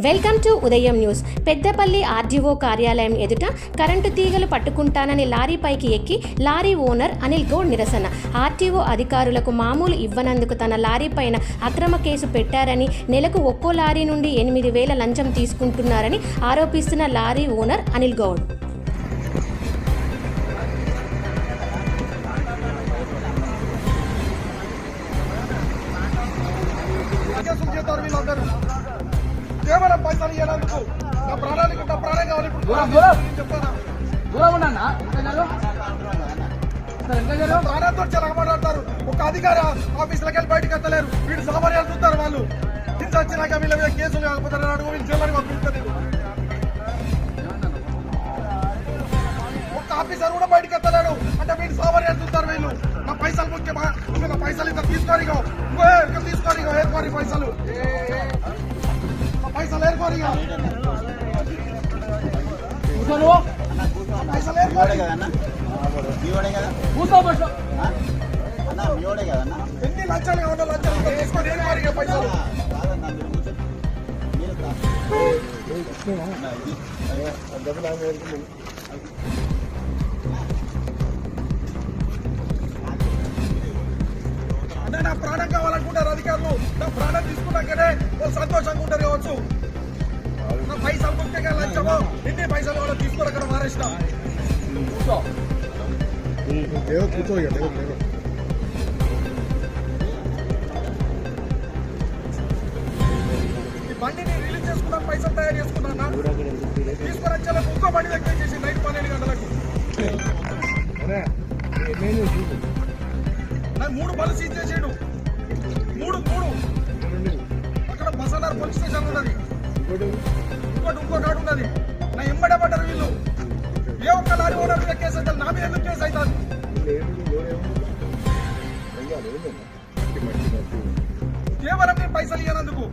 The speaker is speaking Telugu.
వెల్కమ్ టు ఉదయం న్యూస్. పెద్దపల్లి ఆర్డీఓ కార్యాలయం ఎదుట కరెంటు తీగలు పట్టుకుంటానని లారీపైకి ఎక్కి లారీ ఓనర్ అనిల్ గౌడ్ నిరసన. ఆర్టీఓ అధికారులకు మామూలు ఇవ్వనందుకు తన లారీ పైన అక్రమ కేసు పెట్టారని, నెలకు ఒక్కో లారీ నుండి 8,000 లంచం తీసుకుంటున్నారని ఆరోపిస్తున్న లారీ ఓనర్ అనిల్ గౌడ్. కేవలం పైసలు ఇవ్వడానికి నా ప్రాణానికి నా ప్రాణం కావాలి. ప్రాణంతో చాలా మాట్లాడతారు. ఒక అధికారి ఆఫీసులకు వెళ్ళి బయటకు వెళ్తలేరు. వీళ్ళు సామాన్యాలు చూస్తారు. వాళ్ళు హింస వచ్చినాక వీళ్ళ మీద కేసులు కాకపోతారు. అడుగు వీళ్ళు జైలు పంపిస్తారు. ఒక ఆఫీసర్ కూడా బయటకు వెళ్తలేడు అంటే వీళ్ళు సామాన్యాలు చూస్తారు. వీళ్ళు నా పైసలు ముఖ్యమా, నా పైసలు ఇంత తీసుకొని తీసుకొని ఏర్పడి పైసలు పైసలు ఏర్పడి పైసలు ఏర్పడి ఎన్ని లంచాలు కావాలో లంచాలు తీసుకొని ఏర్పడి పైసలు అంటే నా ప్రాణం కావాలనుకుంటారు అధికారులు. నా ప్రాణం తీసుకున్నాకనే సంతోషంగా ఉంటారు కావచ్చు. నా పైసలు ముఖ్యంగా లంచము ఎన్ని పైసలు వాళ్ళు తీసుకొని అక్కడ మారేసిన ఈ బండిని రిలీజ్ చేసుకున్నాను, పైసలు తయారు చేసుకున్నా. తీసుకొని వచ్చేలకు ఇంకో బండి దగ్గర చేసి నైట్ 12 గంటలకు నాకు 3 బళ్ళు సీజ్ చేసాడు. 3 అక్కడ బసనార్ పోలీస్ స్టేషన్ ఉన్నది. ఇంకో కాడు ఉన్నది. నా ఎంబడే పడ్డారు వీళ్ళు. ఏ ఒక్క లారీ ఓనర్ మీద కేసు అయితే నా మీద ఎందుకు కేసు అవుతుంది? కేవలం నేను పైసలు ఇవ్వనందుకు